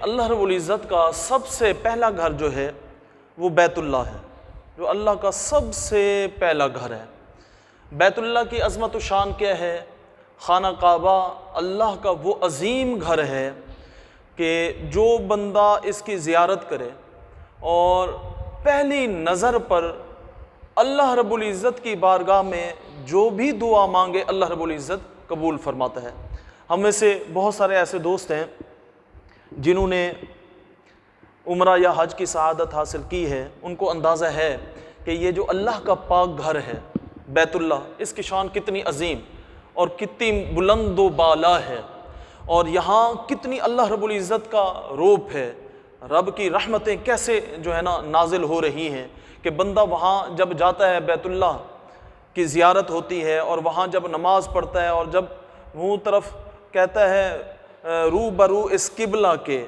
اللہ رب العزت کا سب سے پہلا گھر جو ہے وہ بیت اللہ ہے، جو اللہ کا سب سے پہلا گھر ہے۔ بیت اللہ کی عظمت و شان کیا ہے؟ خانہ کعبہ اللہ کا وہ عظیم گھر ہے کہ جو بندہ اس کی زیارت کرے اور پہلی نظر پر اللہ رب العزت کی بارگاہ میں جو بھی دعا مانگے اللہ رب العزت قبول فرماتا ہے۔ ہم میں سے بہت سارے ایسے دوست ہیں جنہوں نے عمرہ یا حج کی سعادت حاصل کی ہے، ان کو اندازہ ہے کہ یہ جو اللہ کا پاک گھر ہے بیت اللہ، اس کی شان کتنی عظیم اور کتنی بلند و بالا ہے، اور یہاں کتنی اللہ رب العزت کا روپ ہے، رب کی رحمتیں کیسے جو ہے نا نازل ہو رہی ہیں کہ بندہ وہاں جب جاتا ہے بیت اللہ کی زیارت ہوتی ہے اور وہاں جب نماز پڑھتا ہے اور جب منہ طرف کہتا ہے رو برو اس قبلہ کے،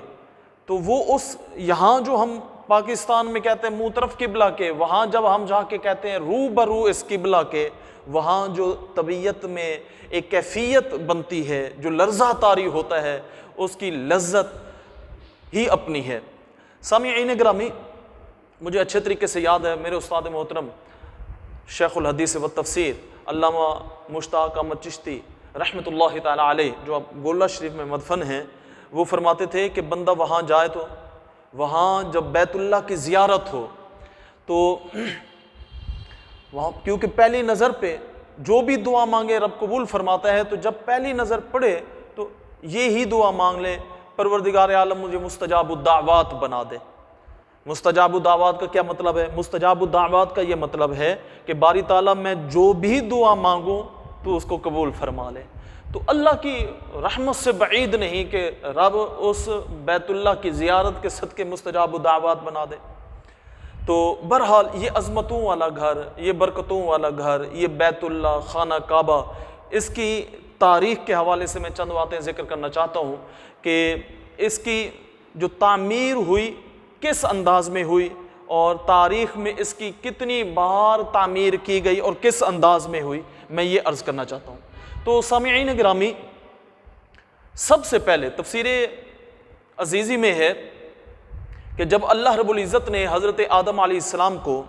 تو وہ اس یہاں جو ہم پاکستان میں کہتے ہیں منہ طرف قبلہ کے، وہاں جب ہم جا کے کہتے ہیں رو برو اس قبلہ کے، وہاں جو طبیعت میں ایک کیفیت بنتی ہے، جو لرزہ طاری ہوتا ہے، اس کی لذت ہی اپنی ہے۔ سامعین گرامی، مجھے اچھے طریقے سے یاد ہے میرے استاد محترم شیخ الحدیث و تفسیر علامہ مشتاق احمد چشتی رحمۃ اللہ تعالیٰ علیہ، جو اب گولہ شریف میں مدفن ہیں، وہ فرماتے تھے کہ بندہ وہاں جائے تو وہاں جب بیت اللہ کی زیارت ہو تو وہاں کیونکہ پہلی نظر پہ جو بھی دعا مانگے رب قبول فرماتا ہے، تو جب پہلی نظر پڑے تو یہی دعا مانگ لے، پروردگار عالم مجھے مستجاب الدعوات بنا دے۔ مستجاب الدعوات کا کیا مطلب ہے؟ مستجاب الدعوات کا یہ مطلب ہے کہ باری تعالیٰ میں جو بھی دعا مانگوں تو اس کو قبول فرما لے۔ تو اللہ کی رحمت سے بعید نہیں کہ رب اس بیت اللہ کی زیارت کے صدقے مستجاب الدعوات بنا دے۔ تو بہرحال یہ عظمتوں والا گھر، یہ برکتوں والا گھر، یہ بیت اللہ خانہ کعبہ، اس کی تاریخ کے حوالے سے میں چند باتیں ذکر کرنا چاہتا ہوں کہ اس کی جو تعمیر ہوئی کس انداز میں ہوئی اور تاریخ میں اس کی کتنی بار تعمیر کی گئی اور کس انداز میں ہوئی، میں یہ عرض کرنا چاہتا ہوں۔ تو سامعین گرامی، سب سے پہلے تفسیر عزیزی میں ہے کہ جب اللہ رب العزت نے حضرت آدم علیہ السلام کو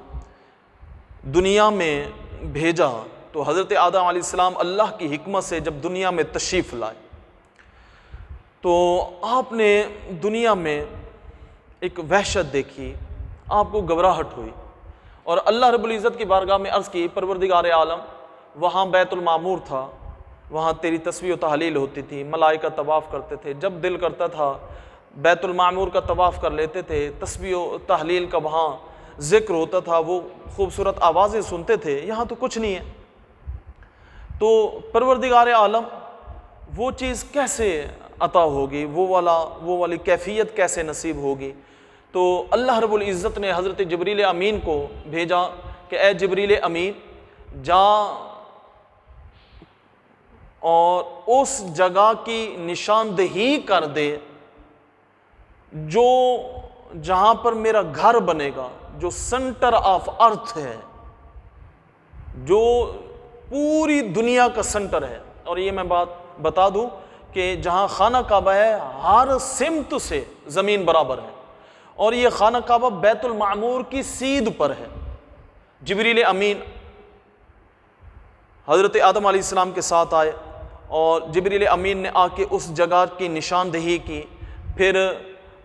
دنیا میں بھیجا تو حضرت آدم علیہ السلام اللہ کی حکمت سے جب دنیا میں تشریف لائے تو آپ نے دنیا میں ایک وحشت دیکھی، آپ کو گھبراہٹ ہوئی، اور اللہ رب العزت کی بارگاہ میں عرض کی، پروردگار عالم وہاں بیت المعمور تھا، وہاں تیری تسبیح و تحلیل ہوتی تھی، ملائکہ طواف کرتے تھے، جب دل کرتا تھا بیت المعمور کا طواف کر لیتے تھے، تسبیح و تحلیل کا وہاں ذکر ہوتا تھا، وہ خوبصورت آوازیں سنتے تھے، یہاں تو کچھ نہیں ہے۔ تو پروردگار عالم وہ چیز کیسے عطا ہوگی، وہ والی کیفیت کیسے نصیب ہوگی؟ تو اللہ رب العزت نے حضرت جبریل امین کو بھیجا کہ اے جبریل امین جا اور اس جگہ کی نشاندہی کر دے جو جہاں پر میرا گھر بنے گا، جو سنٹر آف ارتھ ہے، جو پوری دنیا کا سنٹر ہے۔ اور یہ میں بات بتا دوں کہ جہاں خانہ کعبہ ہے ہر سمت سے زمین برابر ہے، اور یہ خانہ کعبہ بیت المعمور کی سیدھ پر ہے۔ جبریل امین حضرت آدم علیہ السلام کے ساتھ آئے اور جبریل امین نے آ کے اس جگہ کی نشاندہی کی، پھر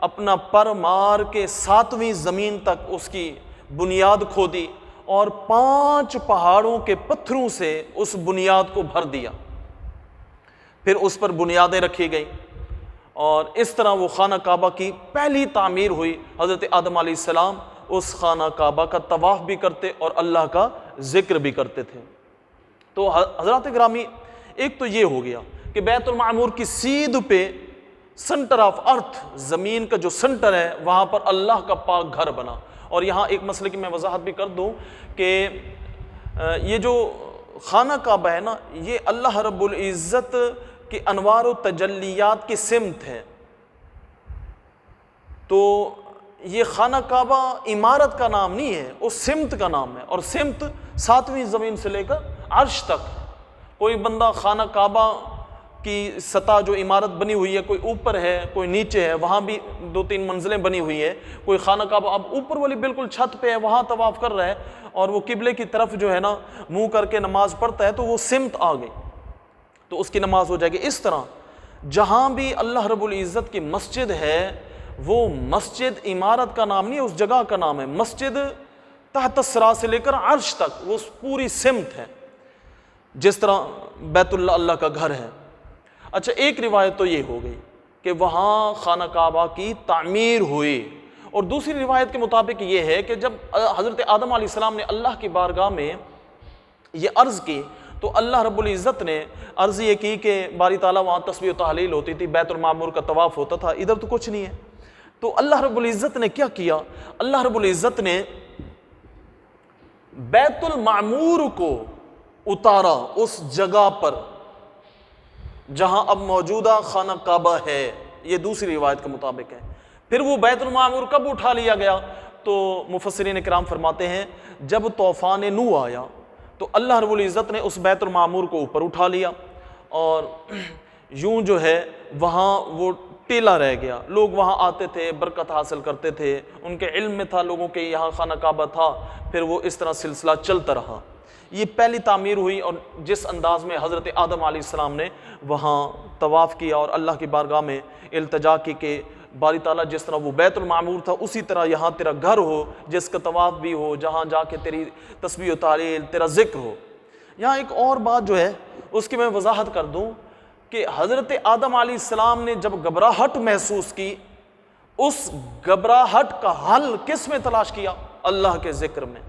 اپنا پر مار کے 7ویں زمین تک اس کی بنیاد کھودی اور 5 پہاڑوں کے پتھروں سے اس بنیاد کو بھر دیا، پھر اس پر بنیادیں رکھی گئیں، اور اس طرح وہ خانہ کعبہ کی پہلی تعمیر ہوئی۔ حضرت آدم علیہ السلام اس خانہ کعبہ کا طواف بھی کرتے اور اللہ کا ذکر بھی کرتے تھے۔ تو حضرات گرامی، ایک تو یہ ہو گیا کہ بیت المعمور کی سیدھ پہ سنٹر آف ارتھ، زمین کا جو سنٹر ہے، وہاں پر اللہ کا پاک گھر بنا۔ اور یہاں ایک مسئلے کی میں وضاحت بھی کر دوں کہ یہ جو خانہ کعبہ ہے نا، یہ اللہ رب العزت کی انوار و تجلیات کی سمت ہے۔ تو یہ خانہ کعبہ عمارت کا نام نہیں ہے، وہ سمت کا نام ہے، اور سمت 7ویں زمین سے لے کر عرش تک۔ کوئی بندہ خانہ کعبہ کی سطح جو عمارت بنی ہوئی ہے، کوئی اوپر ہے کوئی نیچے ہے، وہاں بھی 2-3 منزلیں بنی ہوئی ہیں. کوئی خانہ کعبہ اب اوپر والی بالکل چھت پہ ہے، وہاں طواف کر رہا ہے اور وہ قبلے کی طرف جو ہے نا منہ کر کے نماز پڑھتا ہے تو وہ سمت آ گئی تو اس کی نماز ہو جائے گی. اس طرح جہاں بھی اللہ رب العزت کی مسجد ہے وہ مسجد عمارت کا نام نہیں ہے، اس جگہ کا نام ہے. مسجد تحت الثری سے لے کر عرش تک وہ پوری سمت ہے، جس طرح بیت اللہ اللہ کا گھر ہے. اچھا، ایک روایت تو یہ ہو گئی کہ وہاں خانہ کعبہ کی تعمیر ہوئی، اور دوسری روایت کے مطابق یہ ہے کہ جب حضرت آدم علیہ السلام نے اللہ کی بارگاہ میں یہ عرض کی تو اللہ رب العزت نے عرض یہ کی کہ باری تعالیٰ وہاں تسبیح و تحلیل ہوتی تھی، بیت المعمور کا طواف ہوتا تھا، ادھر تو کچھ نہیں ہے. تو اللہ رب العزت نے کیا کیا؟ اللہ رب العزت نے بیت المعمور کو اتارا اس جگہ پر جہاں اب موجودہ خانہ کعبہ ہے. یہ دوسری روایت کے مطابق ہے. پھر وہ بیت المعمور کب اٹھا لیا گیا؟ تو مفسرین کرام فرماتے ہیں جب طوفان نوح آیا تو اللہ رب العزت نے اس بیت المعمور کو اوپر اٹھا لیا اور یوں جو ہے وہاں وہ ٹیلا رہ گیا. لوگ وہاں آتے تھے، برکت حاصل کرتے تھے، ان کے علم میں تھا لوگوں کے یہاں خانہ کعبہ تھا. پھر وہ اس طرح سلسلہ چلتا رہا. یہ پہلی تعمیر ہوئی اور جس انداز میں حضرت آدم علیہ السلام نے وہاں طواف کیا اور اللہ کی بارگاہ میں التجا کی کہ باری تعالیٰ جس طرح وہ بیت المعمور تھا اسی طرح یہاں تیرا گھر ہو، جس کا طواف بھی ہو، جہاں جا کے تیری تسبیح و تحلیل تیرا ذکر ہو. یہاں ایک اور بات جو ہے اس کی میں وضاحت کر دوں کہ حضرت آدم علیہ السلام نے جب گھبراہٹ محسوس کی، اس گھبراہٹ کا حل کس میں تلاش کیا؟ اللہ کے ذکر میں.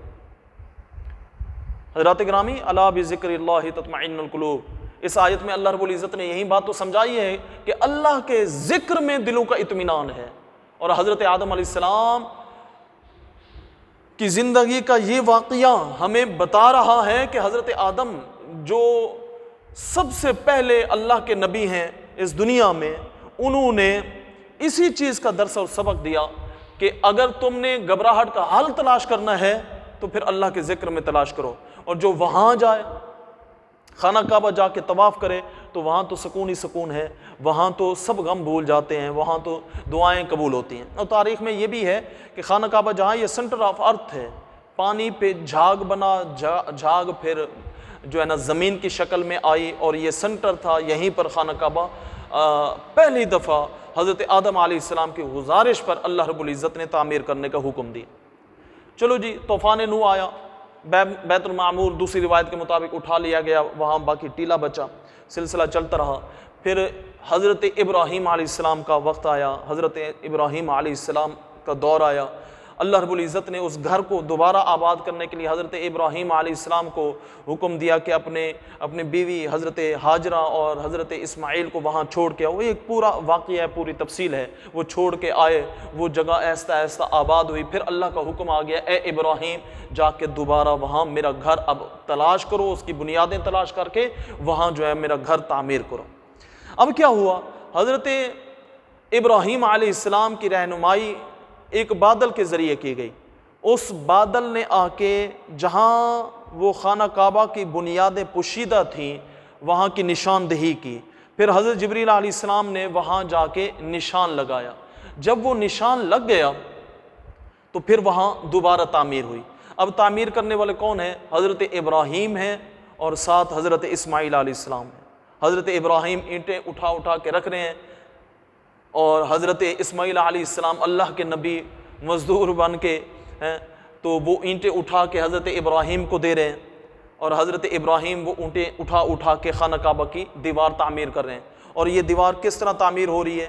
حضرات گرامی، الا بذکر اللہ تطمئن القلوب، اس آیت میں اللہ رب العزت نے یہی بات تو سمجھائی ہے کہ اللہ کے ذکر میں دلوں کا اطمینان ہے. اور حضرت آدم علیہ السلام کی زندگی کا یہ واقعہ ہمیں بتا رہا ہے کہ حضرت آدم جو سب سے پہلے اللہ کے نبی ہیں اس دنیا میں، انہوں نے اسی چیز کا درس اور سبق دیا کہ اگر تم نے گھبراہٹ کا حل تلاش کرنا ہے تو پھر اللہ کے ذکر میں تلاش کرو. اور جو وہاں جائے، خانہ کعبہ جا کے طواف کرے، تو وہاں تو سکون ہی سکون ہے، وہاں تو سب غم بھول جاتے ہیں، وہاں تو دعائیں قبول ہوتی ہیں. اور تاریخ میں یہ بھی ہے کہ خانہ کعبہ جہاں یہ سینٹر آف ارتھ ہے، پانی پہ جھاگ بنا، جھاگ پھر جو ہے نا زمین کی شکل میں آئی اور یہ سینٹر تھا. یہیں پر خانہ کعبہ پہلی دفعہ حضرت آدم علیہ السلام کی گزارش پر اللہ رب العزت نے تعمیر کرنے کا حکم دیا. چلو جی، طوفان نوح آیا، بیت المعمور دوسری روایت کے مطابق اٹھا لیا گیا، وہاں باقی ٹیلا بچا، سلسلہ چلتا رہا. پھر حضرت ابراہیم علیہ السلام کا وقت آیا، حضرت ابراہیم علیہ السلام کا دور آیا. اللہ رب العزت نے اس گھر کو دوبارہ آباد کرنے کے لیے حضرت ابراہیم علیہ السلام کو حکم دیا کہ اپنے بیوی حضرت ہاجرہ اور حضرت اسماعیل کو وہاں چھوڑ کے آؤ. وہ ایک پورا واقعہ ہے، پوری تفصیل ہے. وہ چھوڑ کے آئے، وہ جگہ آہستہ آہستہ آباد ہوئی. پھر اللہ کا حکم آ گیا، اے ابراہیم جا کے دوبارہ وہاں میرا گھر اب تلاش کرو، اس کی بنیادیں تلاش کر کے وہاں جو ہے میرا گھر تعمیر کرو. اب کیا ہوا؟ حضرت ابراہیم علیہ السلام کی رہنمائی ایک بادل کے ذریعے کی گئی. اس بادل نے آ کے جہاں وہ خانہ کعبہ کی بنیادیں پوشیدہ تھیں وہاں کی نشاندہی کی. پھر حضرت جبریل علیہ السلام نے وہاں جا کے نشان لگایا. جب وہ نشان لگ گیا تو پھر وہاں دوبارہ تعمیر ہوئی. اب تعمیر کرنے والے کون ہیں؟ حضرت ابراہیم ہیں اور ساتھ حضرت اسماعیل علیہ السلام ہیں. حضرت ابراہیم اینٹیں اٹھا کے رکھ رہے ہیں اور حضرت اسماعیل علیہ السلام اللہ کے نبی مزدور بن کے ہیں تو وہ اینٹیں اٹھا کے حضرت ابراہیم کو دے رہے ہیں اور حضرت ابراہیم وہ اینٹیں اٹھا کے خانہ کعبہ کی دیوار تعمیر کر رہے ہیں. اور یہ دیوار کس طرح تعمیر ہو رہی ہے؟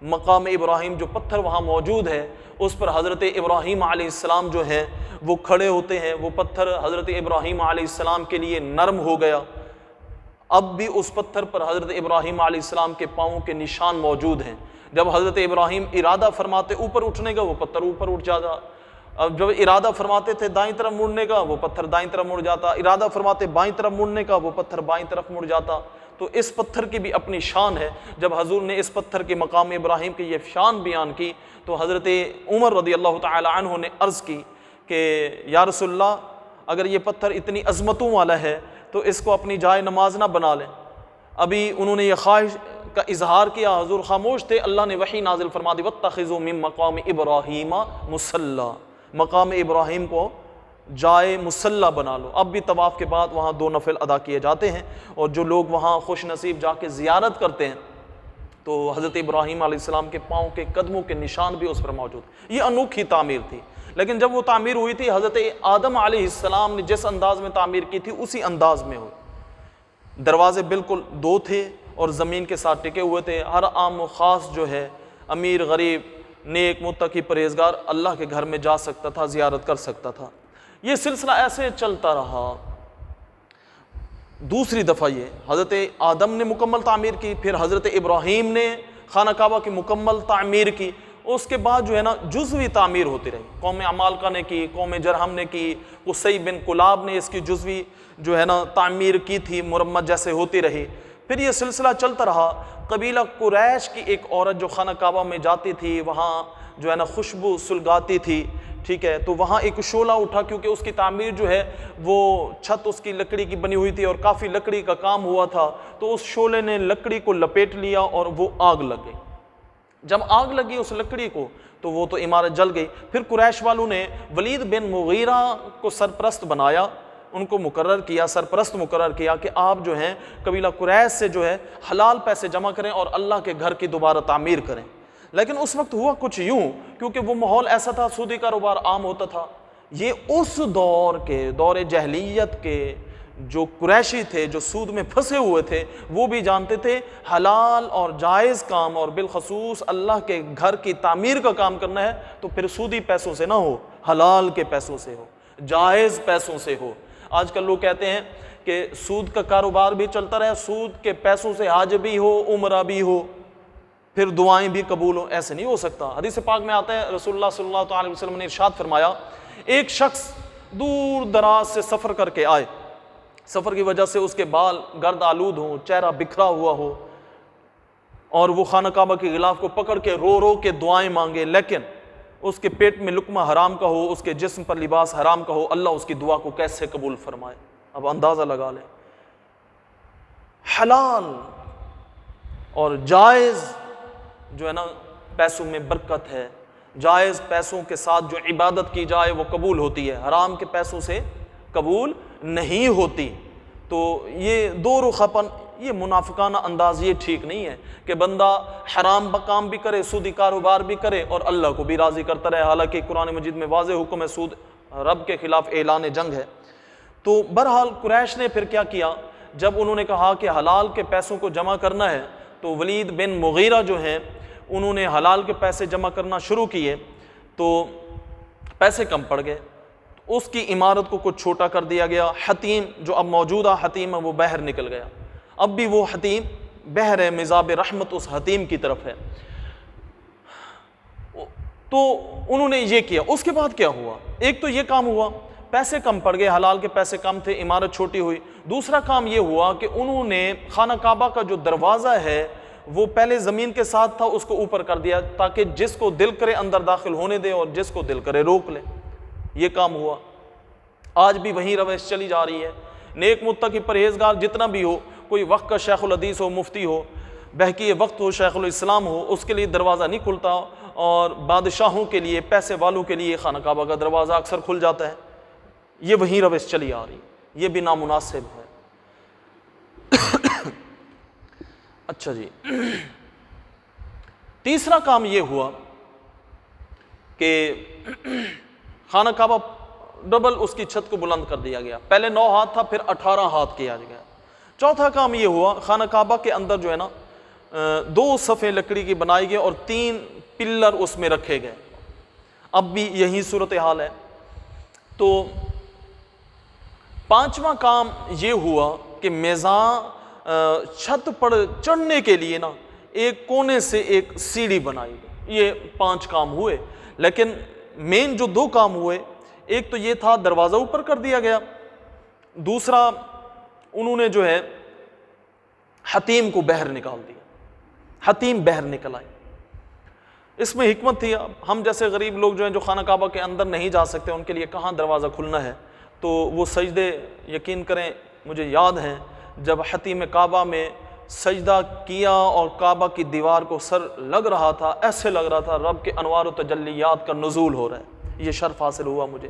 مقام ابراہیم جو پتھر وہاں موجود ہے اس پر حضرت ابراہیم علیہ السلام جو ہیں وہ کھڑے ہوتے ہیں. وہ پتھر حضرت ابراہیم علیہ السلام کے لیے نرم ہو گیا. اب بھی اس پتھر پر حضرت ابراہیم علیہ السلام کے پاؤں کے نشان موجود ہیں. جب حضرت ابراہیم ارادہ فرماتے اوپر اٹھنے کا وہ پتھر اوپر اٹھ جاتا. اب جب ارادہ فرماتے تھے دائیں طرف مڑنے کا وہ پتھر دائیں طرف مڑ جاتا. ارادہ فرماتے بائیں طرف مڑنے کا وہ پتھر بائیں طرف مڑ جاتا. تو اس پتھر کی بھی اپنی شان ہے. جب حضور نے اس پتھر کے مقام ابراہیم کی یہ شان بیان کی تو حضرت عمر رضی اللہ تعالی عنہ نے عرض کی کہ یا رسول اللہ اگر یہ پتھر اتنی عظمتوں والا ہے تو اس کو اپنی جائے نماز نہ بنا لیں. ابھی انہوں نے یہ خواہش کا اظہار کیا، حضور خاموش تھے، اللہ نے وحی نازل فرما دی وَاتَّخِذُوا مِن مَقَامِ إِبْرَاهِيمَ مُصَلَّى، مقام ابراہیم کو جائے مصلی بنا لو۔ اب بھی طواف کے بعد وہاں 2 نفل ادا کیے جاتے ہیں، اور جو لوگ وہاں خوش نصیب جا کے زیارت کرتے ہیں تو حضرت ابراہیم علیہ السلام کے پاؤں کے قدموں کے نشان بھی اس پر موجود ہیں۔ یہ انوکھی تعمیر تھی، لیکن جب وہ تعمیر ہوئی تھی حضرت آدم علیہ السلام نے جس انداز میں تعمیر کی تھی اسی انداز میں ہوئی۔ دروازے بالکل 2 تھے اور زمین کے ساتھ ٹکے ہوئے تھے۔ ہر عام و خاص جو ہے، امیر غریب نیک متقی پرہیزگار اللہ کے گھر میں جا سکتا تھا، زیارت کر سکتا تھا۔ یہ سلسلہ ایسے چلتا رہا۔ دوسری دفعہ یہ حضرت آدم نے مکمل تعمیر کی، پھر حضرت ابراہیم نے خانہ کعبہ کی مکمل تعمیر کی، اس کے بعد جو ہے نا جزوی تعمیر ہوتی رہی۔ قوم عمالقہ نے کی، قوم جرہم نے کی، قصی بن کلاب نے اس کی جزوی جو ہے نا تعمیر کی تھی، مرمت جیسے ہوتی رہی۔ پھر یہ سلسلہ چلتا رہا۔ قبیلہ قریش کی ایک عورت جو خانہ کعبہ میں جاتی تھی، وہاں جو ہے نا خوشبو سلگاتی تھی، ٹھیک ہے، تو وہاں ایک شعلہ اٹھا، کیونکہ اس کی تعمیر جو ہے وہ چھت اس کی لکڑی کی بنی ہوئی تھی اور کافی لکڑی کا کام ہوا تھا، تو اس شعلے نے لکڑی کو لپیٹ لیا اور وہ آگ لگ گئی۔ جب آگ لگی اس لکڑی کو تو وہ تو عمارت جل گئی۔ پھر قریش والوں نے ولید بن مغیرہ کو سرپرست بنایا، ان کو مقرر کیا، سرپرست مقرر کیا کہ آپ جو ہیں قبیلہ قریش سے جو ہے حلال پیسے جمع کریں اور اللہ کے گھر کی دوبارہ تعمیر کریں۔ لیکن اس وقت ہوا کچھ یوں، کیونکہ وہ ماحول ایسا تھا، سودی کاروبار عام ہوتا تھا۔ یہ اس دور جاہلیت کے جو قریشی تھے، جو سود میں پھنسے ہوئے تھے، وہ بھی جانتے تھے حلال اور جائز کام، اور بالخصوص اللہ کے گھر کی تعمیر کا کام کرنا ہے تو پھر سودی پیسوں سے نہ ہو، حلال کے پیسوں سے ہو، جائز پیسوں سے ہو۔ آج کل لوگ کہتے ہیں کہ سود کا کاروبار بھی چلتا رہے، سود کے پیسوں سے حج بھی ہو، عمرہ بھی ہو، پھر دعائیں بھی قبول ہوں۔ ایسے نہیں ہو سکتا۔ حدیث پاک میں آتا ہے، رسول اللہ صلی اللہ علیہ وسلم نے ارشاد فرمایا، ایک شخص دور دراز سے سفر کر کے آئے، سفر کی وجہ سے اس کے بال گرد آلود ہوں، چہرہ بکھرا ہوا ہو، اور وہ خانہ کعبہ کے غلاف کو پکڑ کے رو رو کے دعائیں مانگے، لیکن اس کے پیٹ میں لقمہ حرام کا ہو، اس کے جسم پر لباس حرام کا ہو، اللہ اس کی دعا کو کیسے قبول فرمائے؟ اب اندازہ لگا لیں۔ حلال اور جائز جو ہے نا پیسوں میں برکت ہے، جائز پیسوں کے ساتھ جو عبادت کی جائے وہ قبول ہوتی ہے، حرام کے پیسوں سے قبول نہیں ہوتی۔ تو یہ دو رخاپن، یہ منافقانہ انداز، یہ ٹھیک نہیں ہے کہ بندہ حرام کام بھی کرے، سودی کاروبار بھی کرے اور اللہ کو بھی راضی کرتا رہے، حالانکہ قرآن مجید میں واضح حکم ہے، سود رب کے خلاف اعلان جنگ ہے۔ تو بہرحال قریش نے پھر کیا کیا، جب انہوں نے کہا کہ حلال کے پیسوں کو جمع کرنا ہے تو ولید بن مغیرہ جو ہیں انہوں نے حلال کے پیسے جمع کرنا شروع کیے، تو پیسے کم پڑ گئے، اس کی عمارت کو کچھ چھوٹا کر دیا گیا۔ حتیم جو اب موجودہ حتیم ہے وہ باہر نکل گیا، اب بھی وہ حتیم بحر ہے، مزاب رحمت اس حتیم کی طرف ہے۔ تو انہوں نے یہ کیا۔ اس کے بعد کیا ہوا؟ ایک تو یہ کام ہوا، پیسے کم پڑ گئے، حلال کے پیسے کم تھے، عمارت چھوٹی ہوئی۔ دوسرا کام یہ ہوا کہ انہوں نے خانہ کعبہ کا جو دروازہ ہے وہ پہلے زمین کے ساتھ تھا، اس کو اوپر کر دیا تاکہ جس کو دل کرے اندر داخل ہونے دے اور جس کو دل کرے روک لے۔ یہ کام ہوا۔ آج بھی وہی روش چلی جا رہی ہے۔ نیک متقی پرہیزگار جتنا بھی ہو، کوئی وقت کا شیخ الحدیث ہو، مفتی ہو، بہکی وقت ہو، شیخ الاسلام ہو، اس کے لیے دروازہ نہیں کھلتا، اور بادشاہوں کے لیے، پیسے والوں کے لیے خانہ کعبہ کا دروازہ اکثر کھل جاتا ہے۔ یہ وہی روش چلی آ رہی، یہ بھی نامناسب ہے۔ اچھا جی، تیسرا کام یہ ہوا کہ خانہ کعبہ ڈبل اس کی چھت کو بلند کر دیا گیا، پہلے 9 ہاتھ تھا، پھر 18 ہاتھ کیا گیا۔ چوتھا کام یہ ہوا، خانہ کعبہ کے اندر جو ہے نا 2 صفیں لکڑی کی بنائی گئی اور 3 پلر اس میں رکھے گئے۔ اب بھی یہی صورتحال ہے۔ تو 5واں کام یہ ہوا کہ میزان چھت پر چڑھنے کے لیے نا ایک کونے سے ایک سیڑھی بنائی گئی۔ یہ 5 کام ہوئے، لیکن مین جو 2 کام ہوئے، ایک تو یہ تھا دروازہ اوپر کر دیا گیا، دوسرا انہوں نے جو ہے حتیم کو باہر نکال دیا، حتیم باہر نکل آئے۔ اس میں حکمت تھی، ہم جیسے غریب لوگ جو ہیں جو خانہ کعبہ کے اندر نہیں جا سکتے، ان کے لیے کہاں دروازہ کھلنا ہے، تو وہ سجدے یقین کریں مجھے یاد ہیں جب حتیم کعبہ میں سجدہ کیا اور کعبہ کی دیوار کو سر لگ رہا تھا، ایسے لگ رہا تھا رب کے انوار و تجلیات کا نزول ہو رہا ہے، یہ شرف حاصل ہوا مجھے۔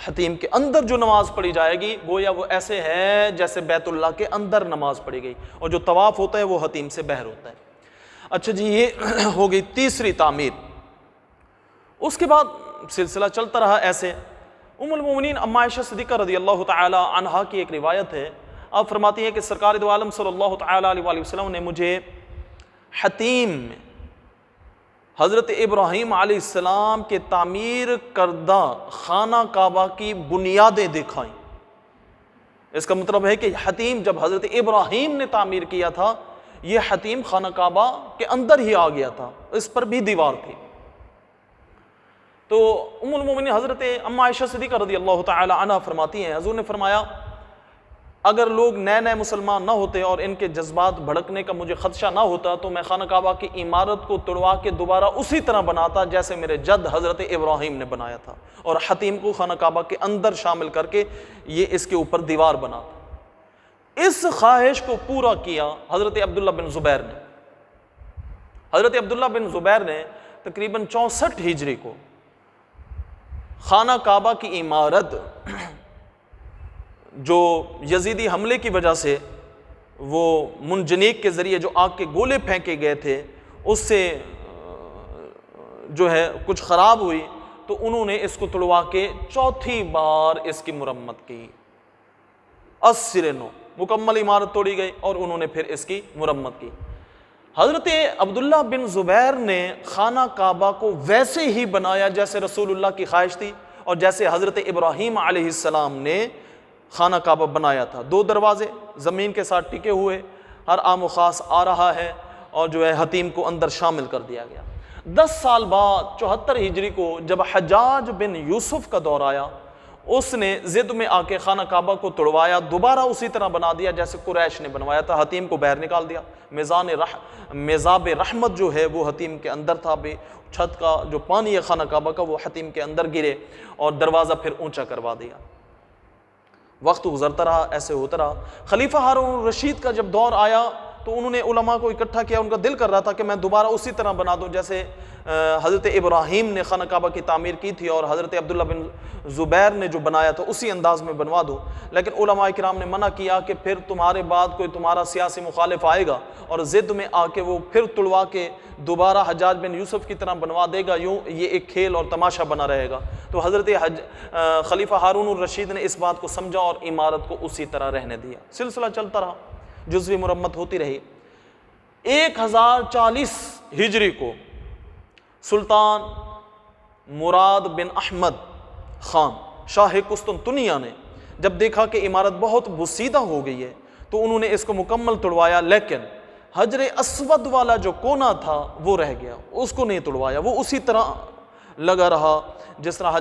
حتیم کے اندر جو نماز پڑھی جائے گی گویا وہ ایسے ہے جیسے بیت اللہ کے اندر نماز پڑھی گئی، اور جو طواف ہوتا ہے وہ حتیم سے بہر ہوتا ہے۔ اچھا جی، یہ ہو گئی تیسری تعمیر۔ اس کے بعد سلسلہ چلتا رہا ایسے۔ ام المومنین اما عائشہ صدیقہ رضی اللہ تعالی عنہا کی ایک روایت ہے، آپ فرماتی ہیں کہ سرکار دو عالم صلی اللہ تعالی علیہ وآلہ وسلم نے مجھے حتیم میں حضرت ابراہیم علیہ السلام کے تعمیر کردہ خانہ کعبہ کی بنیادیں دکھائیں۔ اس کا مطلب ہے کہ حتیم جب حضرت ابراہیم نے تعمیر کیا تھا، یہ حتیم خانہ کعبہ کے اندر ہی آ گیا تھا، اس پر بھی دیوار تھی۔ تو ام المومنین حضرت اما عائشہ صدیقہ رضی اللہ تعالی عنہ فرماتی ہیں، حضور نے فرمایا اگر لوگ نئے نئے مسلمان نہ ہوتے اور ان کے جذبات بھڑکنے کا مجھے خدشہ نہ ہوتا تو میں خانہ کعبہ کی عمارت کو توڑوا کے دوبارہ اسی طرح بناتا جیسے میرے جد حضرت ابراہیم نے بنایا تھا، اور حتیم کو خانہ کعبہ کے اندر شامل کر کے یہ اس کے اوپر دیوار بناتا۔ اس خواہش کو پورا کیا حضرت عبداللہ بن زبیر نے۔ حضرت عبداللہ بن زبیر نے تقریباً 64 ہجری کو خانہ کعبہ کی عمارت جو یزیدی حملے کی وجہ سے وہ منجنیق کے ذریعے جو آگ کے گولے پھینکے گئے تھے اس سے جو ہے کچھ خراب ہوئی، تو انہوں نے اس کو توڑوا کے چوتھی بار اس کی مرمت کی۔ 80 نو مکمل عمارت توڑی گئی اور انہوں نے پھر اس کی مرمت کی۔ حضرت عبداللہ بن زبیر نے خانہ کعبہ کو ویسے ہی بنایا جیسے رسول اللہ کی خواہش تھی اور جیسے حضرت ابراہیم علیہ السلام نے خانہ کعبہ بنایا تھا۔ 2 دروازے زمین کے ساتھ ٹکے ہوئے، ہر عام و خاص آ رہا ہے، اور جو ہے حتیم کو اندر شامل کر دیا گیا۔ 10 سال بعد 74 ہجری کو جب حجاج بن یوسف کا دور آیا، اس نے ضد میں آ کے خانہ کعبہ کو توڑوایا، دوبارہ اسی طرح بنا دیا جیسے قریش نے بنوایا تھا، حتیم کو باہر نکال دیا۔ میزاب رحمت جو ہے وہ حتیم کے اندر تھا، بھی چھت کا جو پانی ہے خانہ کعبہ کا وہ حتیم کے اندر گرے، اور دروازہ پھر اونچا کروا دیا۔ وقت گزرتا رہا، ایسے ہوتا رہا۔ خلیفہ ہارون الرشید کا جب دور آیا تو انہوں نے علماء کو اکٹھا کیا، ان کا دل کر رہا تھا کہ میں دوبارہ اسی طرح بنا دوں جیسے حضرت ابراہیم نے خانہ کعبہ کی تعمیر کی تھی اور حضرت عبداللہ بن زبیر نے جو بنایا تھا اسی انداز میں بنوا دو۔ لیکن علماء کرام نے منع کیا کہ پھر تمہارے بعد کوئی تمہارا سیاسی مخالف آئے گا اور ضد میں آ کے وہ پھر توڑوا کے دوبارہ حجاج بن یوسف کی طرح بنوا دے گا، یوں یہ ایک کھیل اور تماشا بنا رہے گا۔ تو حضرت خلیفہ ہارون الرشید نے اس بات کو سمجھا اور عمارت کو اسی طرح رہنے دیا۔ سلسلہ چلتا رہا، جزوی مرمت ہوتی رہی۔ 1040 ہجری کو سلطان مراد بن احمد خان شاہ قسطنطنیہ نے جب دیکھا کہ عمارت بہت بسیدہ ہو گئی ہے تو انہوں نے اس کو مکمل توڑوایا، لیکن حجر اسود والا جو کونا تھا وہ رہ گیا، اس کو نہیں توڑوایا، وہ اسی طرح لگا رہا جس طرح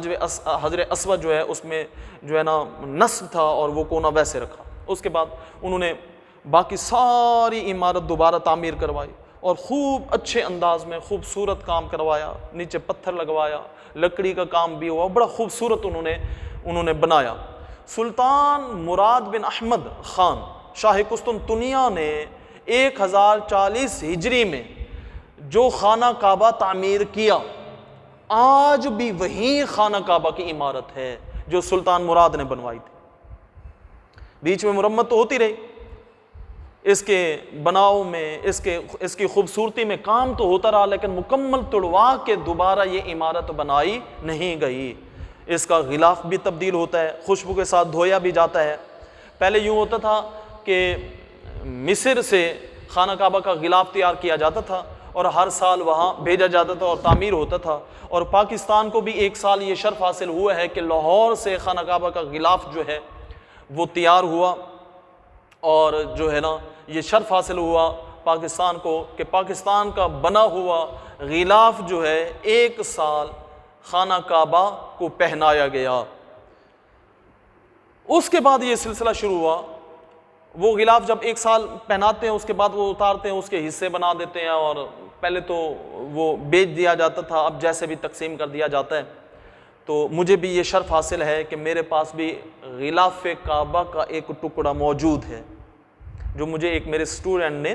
حجر اسود جو ہے اس میں جو ہے نا نصب تھا اور وہ کونا ویسے رکھا۔ اس کے بعد انہوں نے باقی ساری عمارت دوبارہ تعمیر کروائی اور خوب اچھے انداز میں خوبصورت کام کروایا، نیچے پتھر لگوایا، لکڑی کا کام بھی ہوا، بڑا خوبصورت انہوں نے بنایا۔ سلطان مراد بن احمد خان شاہ قسطنطنیہ نے 1040 ہجری میں جو خانہ کعبہ تعمیر کیا، آج بھی وہی خانہ کعبہ کی عمارت ہے جو سلطان مراد نے بنوائی تھی۔ بیچ میں مرمت تو ہوتی رہی، اس کے بناؤ میں اس کی خوبصورتی میں کام تو ہوتا رہا، لیکن مکمل توڑوا کے دوبارہ یہ عمارت بنائی نہیں گئی۔ اس کا غلاف بھی تبدیل ہوتا ہے، خوشبو کے ساتھ دھویا بھی جاتا ہے۔ پہلے یوں ہوتا تھا کہ مصر سے خانہ کعبہ کا غلاف تیار کیا جاتا تھا اور ہر سال وہاں بھیجا جاتا تھا اور تعمیر ہوتا تھا، اور پاکستان کو بھی ایک سال یہ شرف حاصل ہوا ہے کہ لاہور سے خانہ کعبہ کا غلاف جو ہے وہ تیار ہوا، اور جو ہے نا یہ شرف حاصل ہوا پاکستان کو کہ پاکستان کا بنا ہوا غلاف جو ہے 1 سال خانہ کعبہ کو پہنایا گیا۔ اس کے بعد یہ سلسلہ شروع ہوا، وہ غلاف جب 1 سال پہناتے ہیں اس کے بعد وہ اتارتے ہیں، اس کے حصے بنا دیتے ہیں، اور پہلے تو وہ بیچ دیا جاتا تھا، اب جیسے بھی تقسیم کر دیا جاتا ہے۔ تو مجھے بھی یہ شرف حاصل ہے کہ میرے پاس بھی غلاف کعبہ کا ایک ٹکڑا موجود ہے جو مجھے ایک میرے اسٹوڈنٹ نے